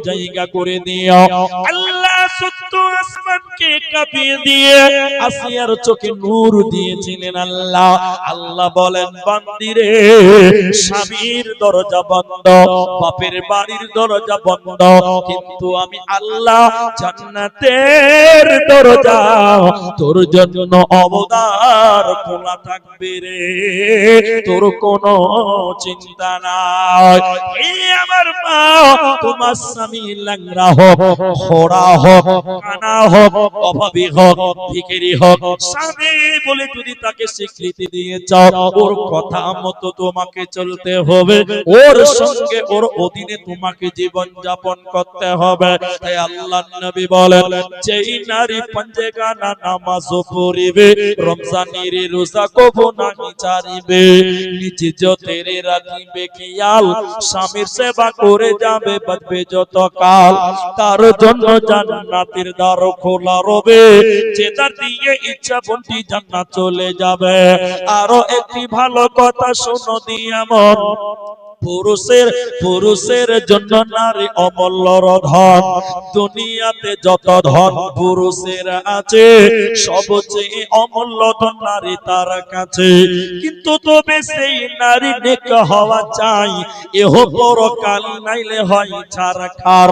জায়গা করে দিও। আল্লাহ সত্য আসমানকে কাঁপিয়ে দিয়ে আসিয়ার চোখে নূর দিয়েছিলেন আল্লাহ। আল্লাহ বলেন, বান্দিরে, স্বামীর দরজা বন্ধ, বাপের বাড়ির দরজা বন্ধ, কিন্তু আমি আল্লাহ জান্নাতের দরজা তোর জন্য অবদার খোলা থাকবে রে, তোর কোনো চিন্তা নাই। এই আমার মা, তোমার স্বামী ল্যাংড়া হোক, খোড়া হোক, কানা হোক, অভাবী হোক, ভিখারি হোক, স্বামী বলে যদি তাকে স্বীকৃতি দিয়েছ, ওর কথা মতো তোমাকে চলতে হবে, ওর সঙ্গে ওর অধীনে তোমাকে জীবন যাপন করতে হবে। তাই আল্লাহর নবী বলেন, যেই নারী পঞ্জেগানা নামাজ পড়িবে, রমজানের রোজা কবু নাহি ছাড়িবে, নিজ জতেরে রাখিবে খেয়াল, স্বামীর সেবা করে যাবে বাঁচবে যত কাল, তার জন্য জান্নাতের দ্বার খোলা রবে, যে তার দিয়ে ইচ্ছা বন্টি জান্নাত চলে যাবে। আরো একটি ভালো কথা শোনো দিয়া মন, পুরুষের জন্য নারী অমূল্য ধন। দুনিয়াতে যত ধন পুরুষের আছে, সবচেয়ে অমূল্য ধন নারী তার কাছে। কিন্তু তবে সেই নারী নেক হওয়া চাই, এহ পরকাল নাইলে হয় ছারখার।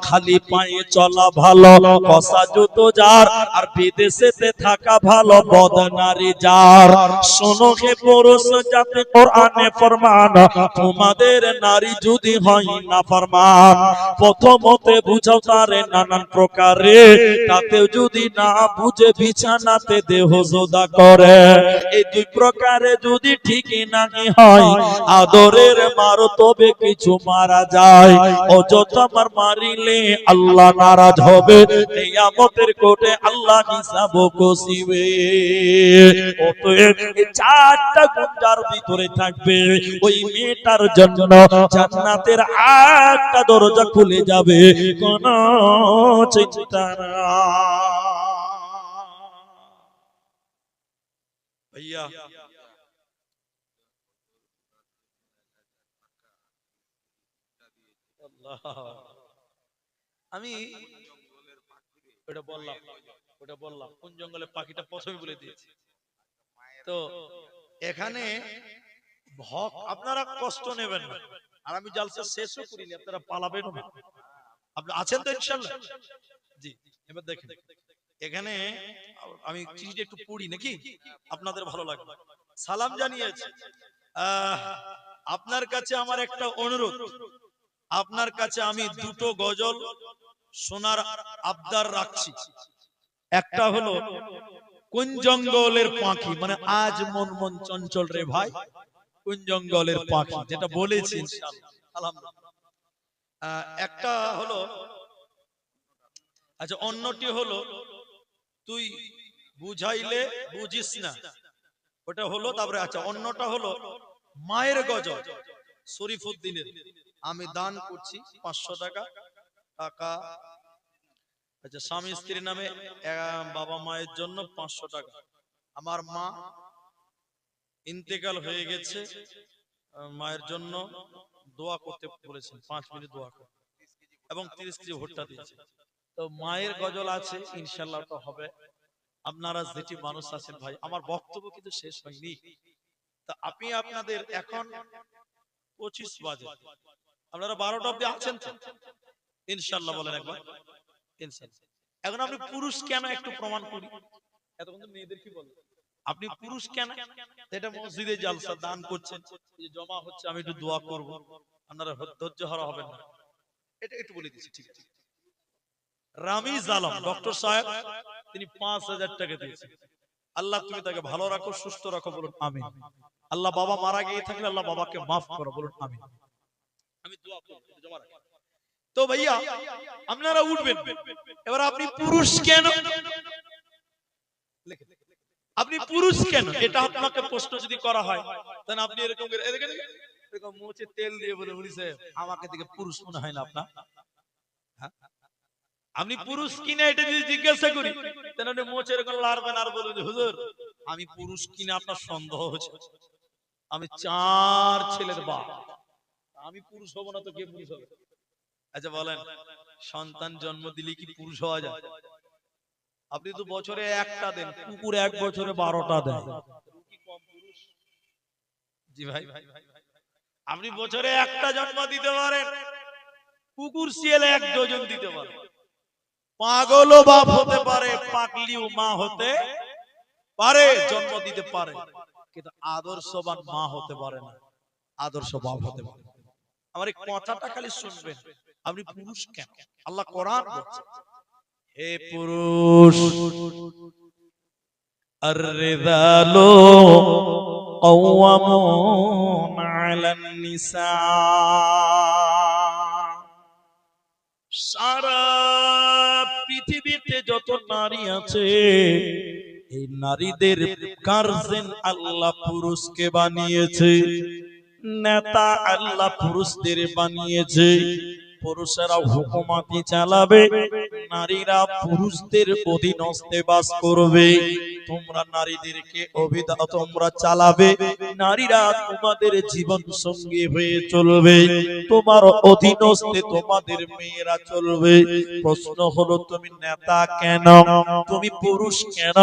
খালি পায়ে চলা ভালো, কষা জুতো যার, আর বিদেশেতে থাকা ভালো বদ নারী যার। শোনো হে পুরুষ জাতি, কোরআনে ফরমান, তোমাদের নারী যদি হয় না ফরমান, প্রথমতে বুঝাও তারে নানান প্রকারে, তাতেও যদি না বুঝে বিছানাতে দেহ জোদা করে। এই দুই প্রকারে যদি ঠিকই নাহি হয়, আদরের মারো তবে কিছু মারা যায়, অযথা মারিলে আল্লাহ নারাজ হবে, কিয়ামতের কোর্টে আল্লাহ হিসাব কষিবে। অতএব এই চারটা গুণ যার ভিতরে থাকবে, ওই মেয়েটার জন্য জান্নাতের একটা দরজা খুলে যাবে, কোনো চিন্তা নাই। ভাইয়া, আমি ওটা বললাম কোন জঙ্গলের পাখিটা প্রথমে বলে দিয়েছি। তো এখানে আপনারা কষ্ট নেবেন না, আর আমি জালসা শেষও করিনি, আপনারা পালাবেন না। আপনি আছেন তো ইনশাআল্লাহ? জি। এবার দেখেন, এখানে আমি চিঠিটা একটু পড়ি নাকি, আপনাদের ভালো লাগবে। সালাম জানিয়েছি। আপনার কাছে আমার একটা অনুরোধ, আপনার কাছে আমি দুটো গজল শোনার আবদার রাখছি। একটা হলো কোন জঙ্গলের পাখি, মানে আজ মন মন চঞ্চল রে ভাই, কোন জঙ্গলের পাখি, যেটা বলেছি ইনশাআল্লাহ আলহামদুলিল্লাহ। একটা হলো, আচ্ছা অন্যটি হলো তুই বুঝাইলে বুঝিস না, ওটা হলো। তারপরে আচ্ছা অন্যটা হলো মায়ের গজল, শরীফউদ্দিনের, আমি দান করছি 500 টাকা। টাকা, আচ্ছা স্বামী স্ত্রীর নামে বাবা মায়ের জন্য 500 টাকা। আমার মা ইন্তেকাল হয়ে গেছে, মায়ের জন্য দোয়া করতে বলেছেন, 5 মিনিট দোয়া করতে, এবং 30 কেজি ভুট্টা দিয়েছে। তো মায়ের গজল আছে ইনশাআল্লাহ, তো হবে। আপনারা যেটি মানুষ আছেন ভাই, আমার বক্তব্য কিন্তু শেষ হয়নি। তা আপনি আপনাদের এখন 25 বাজে, আপনারা 12টা অবধি আছেন তো ইনশাআল্লাহ? বলেন একবার ইনশাআল্লাহ। এখন আপনি পুরুষ কেন একটু প্রমাণ করি। এতক্ষণ তো মেয়েদের কি বলে, আপনি পুরুষ কেন? এটা মসজিদে জালসা দান করছেন, এই যে জমা হচ্ছে, আমি একটু দোয়া করব, আপনারা ধৈর্য হারা হবেন না, এটা একটু বলে দিচ্ছি। ঠিক আছে, রামিজ আলম ডক্টর সাহেব, তিনি 5000 টাকা দিয়েছেন। আল্লাহ তুমি তাকে ভালো রাখো, সুস্থ রাখো, বলুন আমিন। আল্লাহ বাবা মারা গিয়ে থাকলে আল্লাহ বাবাকে মাফ করো, বলুন আমিন। আমি দোয়া করব, জমা রাখি। তো ভাইয়া আপনারা উঠবেন। এবার আপনি পুরুষ কেন, আপনি পুরুষ কেন, এটা আপনাকে প্রশ্ন যদি করা হয়, তাহলে আপনি এরকম এরকম মোচে তেল দিয়ে বলে, উনি সাহেব আমাকে দেখে পুরুষ মনে হয় না আপনার? আপনি পুরুষ কিনা এটা যদি জিজ্ঞাসা করি, তাহলে মোচে এরকম লাড়বেন আর বলবেন, হুজুর আমি পুরুষ কিনা আপনার সন্দেহ হচ্ছে, আমি 4 ছেলের বাপ, আমি পুরুষ হব না তো কে পুরুষ হবে? আচ্ছা বলেন, সন্তান জন্ম দিলে কি পুরুষ হওয়া যায়? আপনি তো বছরে একটা দেন, কুকুর এক বছরে 12টা দেয়। জি ভাই, আপনি বছরে একটা জন্ম দিতে পারেন, কুকুর শিয়ালে 1 ডজন দিতে পারে। পাগলও বাপ হতে পারে, পাগলিও মা হতে পারে, জন্ম দিতে পারে, কিন্তু আদর্শবান মা হতে পারে না, আদর্শ বাপ হতে পারে। আমার এই কথাটা খালি শুনবেন, আপনি পুরুষ কেন? আল্লাহ কোরআন বলছে, হে পুরুষ, আর-রিজালু কাওয়ামুন আলান নিসা, সারা পৃথিবীতে যত নারী আছে, এই নারীদের গার্জেন আল্লাহ পুরুষকে বানিয়েছে, নেতা আল্লাহ পুরুষদের বানিয়েছে। পুরুষেরা হুকুমতি চালাবে, নারীরা পুরুষদের অধীনস্থে বাস করবে। তোমরা নারীদেরকে তোমরা চালাবে, নারীরা তোমাদের জীবন সঙ্গী হয়ে চলবে, তোমার অধীনস্থে তোমাদের মেয়েরা চলবে। প্রশ্ন হলো, তুমি নেতা কেন? তুমি পুরুষ কেন?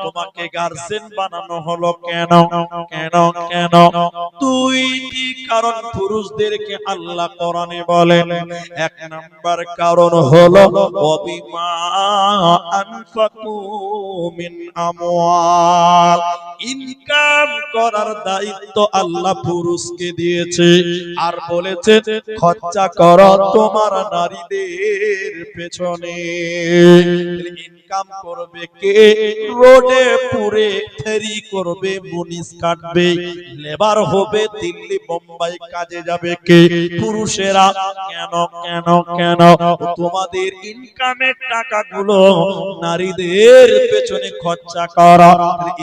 তোমাকে গার্জেন বানানো হলো কেন? কেন কেন? দুইটি কারণ পুরুষদেরকে আল্লাহ কোরআনে বলেন। 1 নাম্বার কারণ হলো ওয়াবিমা আনফাকু মিন আমওয়াল, ইনকাম করার দায়িত্ব আল্লাহ পুরুষকে দিয়েছে, আর বলেছে খরচা করো তোমার নারীদের পেছনে। ইনকাম করবে কে? রোডে পুরে ফেরি করবে, মুনিশ কাটবে, লেবার হবে, দিল্লি বোম্বাই কাজে যাবে কে? পুরুষেরা। কেন কেন কেন? তোমাদের ইনকামের টাকাগুলো নারীদের পেছনে খরচা করা,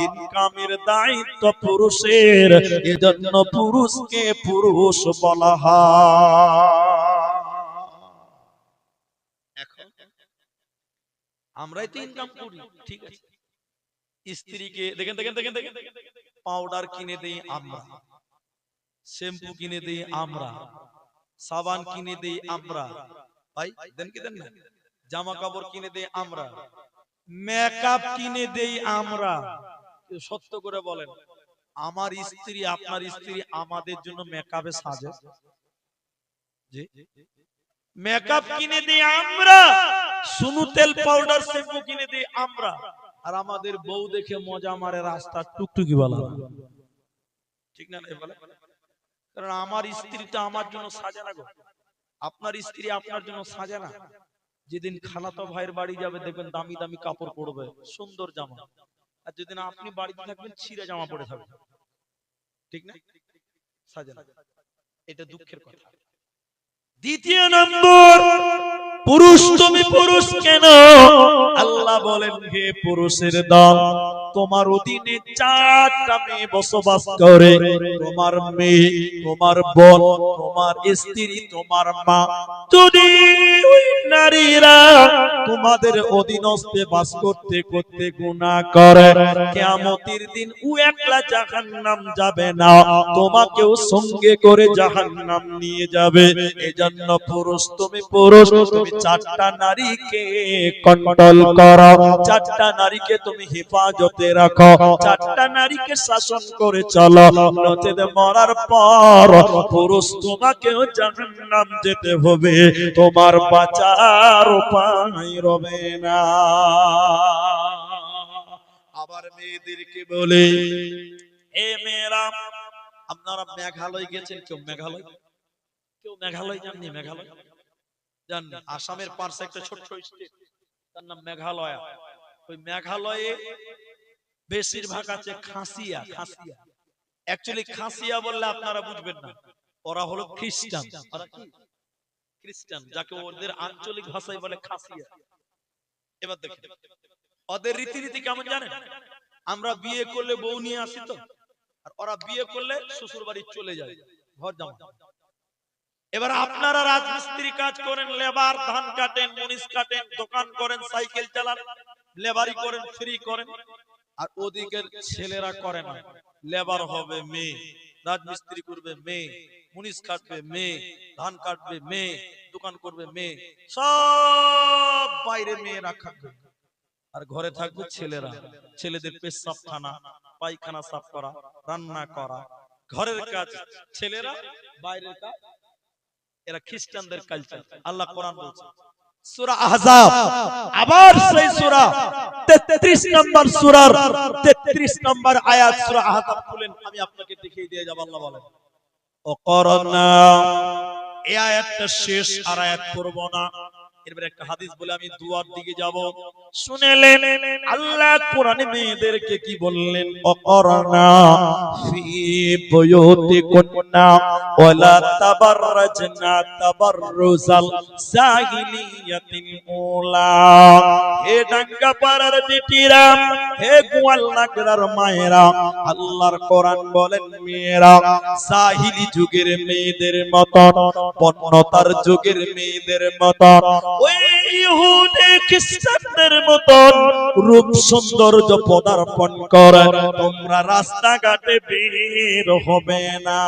ইনকামের দায়িত্ব পুরুষের, এজন্য পুরুষকে পুরুষ বলা হয়। এখন আমরাই তো ইনকাম করি, ঠিক আছে। স্ত্রীকে দেখেন দেখেন দেখেন দেখেন, পাউডার কিনে দেই আমরা, শ্যাম্পু কিনে দেই আমরা, সাবান কিনে দেই আমরা, ভাই দেন কি দেন না? জামা কাপড় কিনে দেই আমরা, মেকআপ কিনে দেই আমরা। সত্য করে বলেন, আমার স্ত্রী আপনার স্ত্রী আমাদের জন্য মেকআপে সাজে? জি, মেকআপ কিনে দেই আমরা, সুনু তেল পাউডার শ্যাম্পু কিনে দেই আমরা, আর আমাদের বউ দেখে মজা মারে রাস্তা টুকটুকি বলা, ঠিক না? বলে, কারণ আমার স্ত্রী তো আমার জন্য সাজে না গো, আপনার স্ত্রী আপনার জন্য সাজে না। যেদিন খালাতো ভাইয়ের বাড়ি যাবে দেখবেন দামি দামি কাপড় পরবে, সুন্দর জামা, আর যেদিন আপনি বাড়িতে থাকবেন ছিঁড়া জামা পরে থাকবেন, ঠিক না? সাজে না, এটা দুঃখের কথা। দ্বিতীয় নম্বর, পুরুষ তুমি পুরুষ কেন? আল্লাহ বলেন, হে পুরুষের দল, তোমার অধীনে 4টা মেয়ে বসবাস করে, তোমার মেয়ে, তোমার বোন, তোমার স্ত্রী, তোমার মা। যদি ওই নারীরা তোমাদের অধীনস্থে বাস করতে করতে গুনাহ করে, কিয়ামতের দিন ও একলা জাহান্নাম যাবে না, তোমাকেও সঙ্গে করে জাহান্নাম নিয়ে যাবে। এজন্য পুরুষ তুমি পুরুষ, তুমি 4টা নারীকে কন্ট্রোল করো, 4টা নারীকে তুমি হেফাজতে রাখো, 4টা নারীকে শাসন করে চলো, নচেত মরার পর পুরুষ তোমাকেও জাহান্নাম যেতে হবে, তোমার বাঁচার উপায় রবে না। আবার মেয়েদেরকে বলে, এ মেয়েরা, আপনারা মেঘালয় গেছেন? কেউ মেঘালয়, কেউ মেঘালয় যাননি? মেঘালয় জান, আসামের পাশে একটা ছোট্ট স্টেট, তার নাম মেঘালয়। ওই মেঘালয়ে বেশিরভাগ আছে খাসিয়া। খাসিয়া অ্যাকচুয়ালি খাসিয়া বললে আপনারা বুঝবেন না, ওরা হলো খ্রিস্টান। ওরা কি? খ্রিস্টান, যাকে ওদের আঞ্চলিক ভাষায় বলে খাসিয়া। এবার দেখেন ওদের রীতিনীতি কেমন জানেন? আমরা বিয়ে করলে বউ নিয়ে আসি তো, আর ওরা বিয়ে করলে শ্বশুর বাড়ি চলে যায়, ঘর জামা। এবার আপনারা রাজমিস্ত্রি কাজ করেন, লেবার, ধান কাটেন, মুনিশ কাটেন, দোকান করেন, সাইকেল চালান, লেবারি করেন, ফ্রি করেন, আর ওদিকের ছেলেরা করে না, লেবার হবে মেয়ে, রাজমিস্ত্রি করবে মেয়ে, মুনিশ কাটবে মেয়ে, ধান কাটবে মেয়ে, দোকান করবে মেয়ে, সব বাইরে মেয়েরা খাবে। আর ঘরে থাকবে ছেলেরা, ছেলেদের পেশাবখানা পায়খানা সাফ করা, রান্না করা, ঘরের কাজ ছেলেরা, বাইরের কাজ এরা খ্রিস্টানদের কালচার। আল্লাহ কোরআন বলছে সূরা আহজাব, আবার সেই সূরা 33 নম্বর সূরার 33 নম্বর আয়াত, সূরা আহজাব খুলেন, আমি আপনাকে দেখিয়ে দিয়ে যাব। আল্লাহ বলেন ওয়াকরনা, এই আয়াতটা শেষ, আর আয়াত করব না। এরপর একটা হাদিস বলে আমি দুয়ার দিকে যাব। শুনেলেন আল্লাহ কোরআনে মেয়েদেরকে কি বললেন, ওয়াকরনা ফি বুয়ুতিকুন্না ওয়ালা তাবাররাজনা তাবাররুজাল জাহিলিয়াতিল উলা। হে ডাঙ্গা পাড়ার বেটিরা, হে গোয়াল নাগরার মায়েরা, আল্লাহর কোরআন বলেন মেয়েরা জাহিলি যুগের মেয়েদের মতন, বন্যতার যুগের মেয়েদের মতন, ওই ইহুদি খ্রিস্টানদের মতন রূপ সৌন্দর্য পদার্পণ করে তোমরা রাস্তাঘাটে বের হবে না।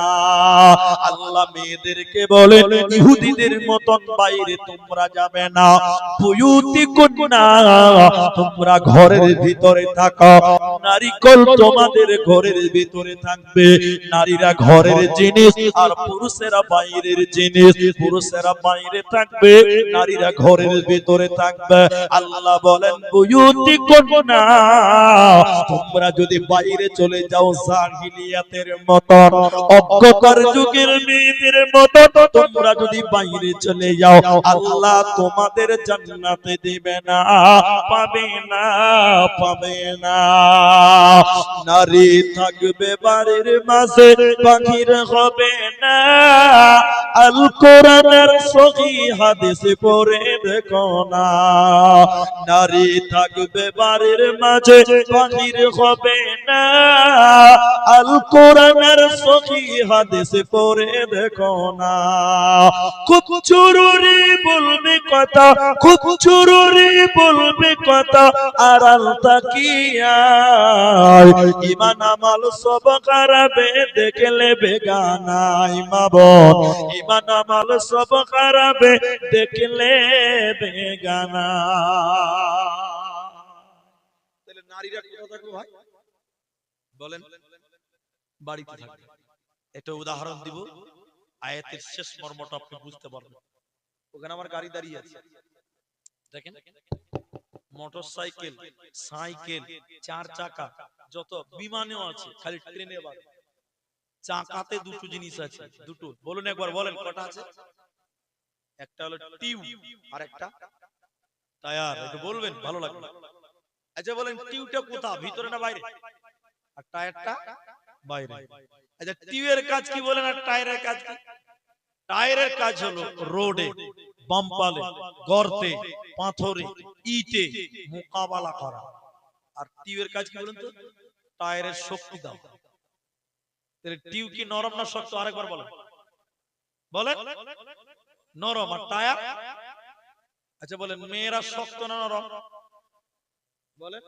আল্লাহ মেয়েদেরকে বলেন ইহুদিদের মতন বাইরে তোমরা যাবে না। বুয়ুতিকুন্না, তোমরা ঘরের ভিতরে থাকো। নারীকুল তোমাদের ঘরের ভিতরে থাকবে। নারীরা ঘরের জিনিস আর পুরুষেরা বাইরের জিনিস। পুরুষেরা বাইরে থাকবে, নারীরা ঘরের ভিতরে থাকবে। আল্লাহ বলেন বুয়ুতিকুন্না, তোমরা যদি বাইরে চলে যাও জাহিলিয়াতের মতন, অজ্ঞতার যুগের মেয়েদের মতন তোমরা যদি বাইরে চলে যাও, আল্লাহ তোমাদের জান্নাতে দিবে না, পাবে না, পাবে না। নারী থাকবে বাড়ির মাঝে, বাহির হবে না। আল কোরআনের সহিহ হাদিস পড়ে দেখো না। নারী থাকবে বাড়ির মাঝে, বাহির হবে না। আল কোরআনের সহিহ হাদিস পড়ে দেখো না। খুব জরুরি বলবে কথা, খুব জরুরি বলবে কথা, আড়াল তাকিয়া ঈমান আমল সব খারাপে দেখলে বেগানা। ইমাবত ঈমান আমল সব খারাপে দেখলে বেগানা। তাহলে নারীরা কোথায় থাকবে ভাই বলেন? বাড়িতে থাকবে। একটা উদাহরণ দিব, আয়াতের শেষ মর্মটা আপনি বুঝতে পারবেন। ওখানে আমার গাড়ি দাঁড়িয়ে আছে, দেখেন মোটরসাইকেল, সাইকেল, চার চাকা, যত বিমানেও আছে, খালি ট্রেনে বাদ। চাকাতে দুটো জিনিস আছে, দুটো বলুন একবার, বলেন কটা আছে? একটা হলো টিউব আর একটা টায়ার। একটু বলবেন, ভালো লাগবে। আচ্ছা বলেন টিউবটা কোথায়, ভিতরে না বাইরে? আর টায়ারটা বাইরে। আচ্ছা টিউবের কাজ কি বলেন, আর টায়ারের কাজ কি? টায়ারের কাজ হলো রোডে, বাম্পালে, গর্তে, পাথরে, ইটে মোকাবেলা করা। আর টিউবের কাজ কি বলেন তো? টায়ারের শক্তি দাও। তাহলে টিউব কি নরম না শক্ত? আরেকবার বলেন, বলেন। নরম। আর টায়ার? আচ্ছা বলেন মেয়েরা শক্ত না নরম? বলেন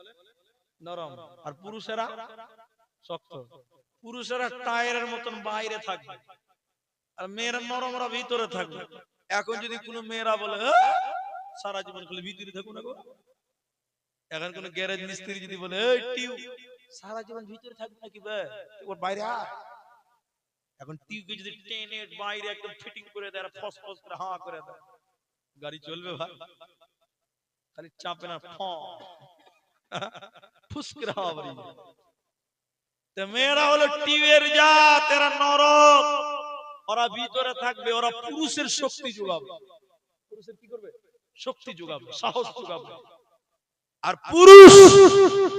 নরম। আর পুরুষেরা শক্ত। পুরুষেরা টায়ারের মতন বাইরে থাকবে, আর মেয়েরা নরমরা ভিতরে থাকবে। এখন যদি কোনো মেয়েরা বলে সারা জীবন খালি ভিতরে থাকুন না গো, এখন কোন গ্যারেজ মিস্ত্রি যদি বলে এই টিউব সারা জীবন ভিতরে থাকবে নাকি বে, ওর বাইরে আয়। এখন টিউবকে যদি টেনে বাইরে একদম ফিটিং করে দেয়, ফস ফস করে হাওয়া করে দেয়, গাড়ি চলবে ভাই? খালি চাপে না, ফুস করে হাওয়া বেরিয়ে যায়। তো মেয়েরা হলো টিউবের জাত, এরা নরম, ওরা ভিতরে থাকবে, ওরা পুরুষের শক্তি যোগাবে। পুরুষের কি করবে? শক্তি যোগাবে, সাহস যোগাবে। আর পুরুষ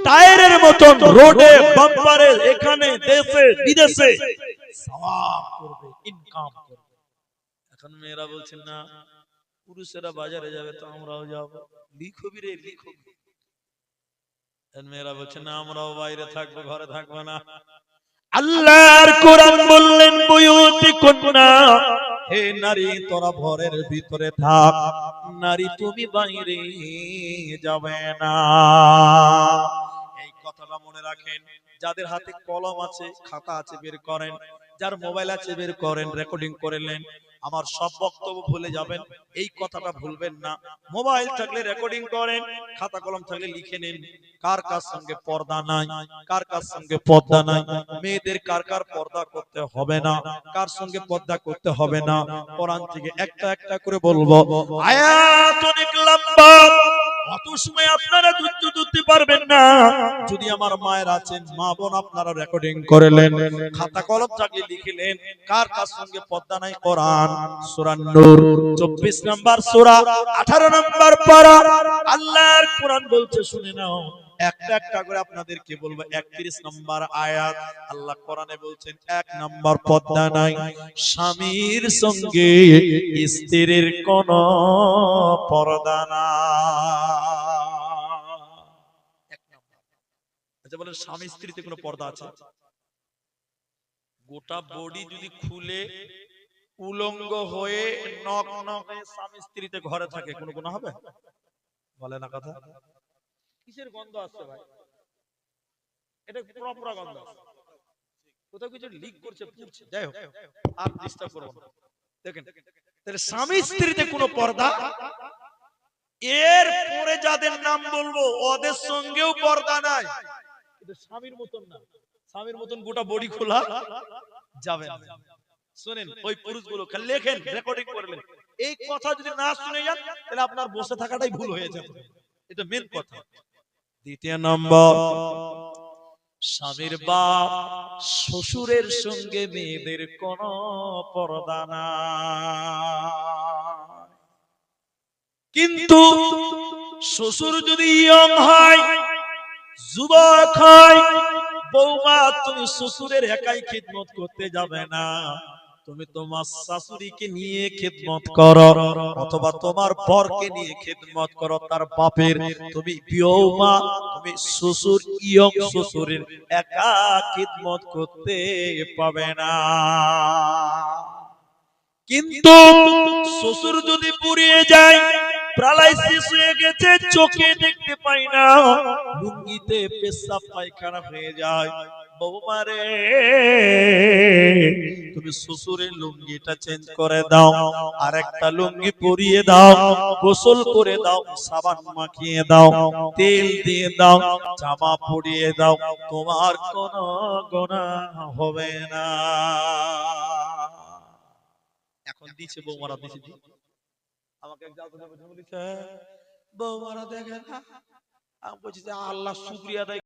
টায়ারের মতন রোডে, বাম্পারে, এখানে দেশে বিদেশে সওয়াব করবে, ইনকাম করবে। এখন মেয়েরা বলছেন না, পুরুষেরা বাজারে যাবে তো আমরাও যাব, লিখবি রে লিখবি। মেয়েরা বলছেন না, আমরাও বাইরে থাকবো, ঘরে থাকবো না। আল্লাহর কোরআন বললেন বুয়ুতিকুন্না, হে নারী তোরা ঘরের ভিতরে থাক, নারী তুমি বাইরে যাবে না। এই কথাটা মনে রাখেন। যাদের হাতে কলম আছে, খাতা আছে, বের করেন। যার মোবাইল আছে বের করেন, রেকর্ডিং করে নেন। আমার সব বক্তব্য ভুলে যাবেন, এই কথাটা ভুলবেন না। মোবাইল থাকলে রেকর্ডিং করেন, খাতা কলম থাকলে লিখে নিন। কার কার সঙ্গে পর্দা নাই, কার কার সঙ্গে পর্দা নাই, মেয়েদের কার কার পর্দা করতে হবে না, কার সঙ্গে পর্দা করতে হবে না, কোরআন থেকে একটা একটা করে বলবো। আয়াত অনেক লম্বা, অত সময় আপনারা ধৈর্য ধরতে পারবেন না। যদি আমার মায়ের আছেন, মা বোন, আপনারা রেকর্ডিং করলেন, খাতা কলম থাকলে লিখলেন, কার কার সঙ্গে পর্দা নাই। কোরআন সূরা নূর 24 নম্বর সূরা 18 নম্বর পারা, আল্লাহর কোরআন বলছে, শুনে নাও। একটা একটা করে আপনাদেরকে বলবো। 31 নম্বর আয়াত, আল্লাহ কোরআনে বলছেন, 1 নম্বর পর্দা নাই, স্বামীর সঙ্গে স্ত্রীর কোন পর্দা নাই। আচ্ছা বলেন, স্বামী স্ত্রীতে কোনো পর্দা আছে? গোটা বডি যদি খুলে উলঙ্গ হয়ে নখ নখে স্বামী স্ত্রীতে ঘরে থাকে, কোনো গুনাহ হবে? বলে না কথা। কিসের গন্ধ আসছে ভাই? এটা পুরো পুরো গন্ধ আসছে। কোথাও কিছু লিক করছে, পুড়ছে। যাই হোক, আর ডিস্টার্ব করব না। দেখেন, তাহলে স্বামী স্ত্রীতে কোনো পর্দা, এর পরে যাদের নাম বলবো ওদের সঙ্গেও পর্দা নাই। কিন্তু স্বামীর মতন না, স্বামীর মতন গোটা বডি খোলা যাবে না। শুনেন, ওই পুরুষগুলো লেখেন, রেকর্ডিং করলেন, এই কথা যদি না শুনে যান, তাহলে আপনার বসে থাকাটাই ভুল হয়ে যাবে। এটা মেন কথা। দ্বিতীয় নম্বর, স্বামীর বাপ শ্বশুরের সঙ্গে মেয়েদের কোন পর্দা নাই। কিন্তু শ্বশুর যদি ইয়ং হয়, যুবক হয়, বৌমা তুমি শ্বশুরের একাই খিদমত করতে যাবে না, তুমি তোমার শাশুড়িকে নিয়ে খিদমত করো, অথবা তোমার বরকে নিয়ে খিদমত করো, তার বাপের। তুমি বৌমা, তুমি শ্বশুর, ইয়ং শ্বশুরের একা খিদমত করতে পাবে না। কিন্তু শ্বশুর যদি পুড়িয়ে যায়, প্যারালাইসিস হয়ে গেছে, চোখে দেখতে পাই না, লুঙ্গিতে পেশাব পায়খানা হয়ে যায়, বৌমারে তুমি শ্বশুরের লুঙ্গিটা চেঞ্জ করে দাও, আর একটা লুঙ্গি পরিয়ে দাও, গোসল করে দাও, সাবান মাখিয়ে দাও, তেল দিয়ে দাও, জামা পরিয়ে দাও, তোমার কোনো গুনাহ হবে না। এখন দিচ্ছে বৌমারা, দিচ্ছে। আমাকে এক জায়গা থেকে বলেছে, বৌমারা দেখে না, আমি বলছি যে আল্লাহ শুকরিয়া আদায়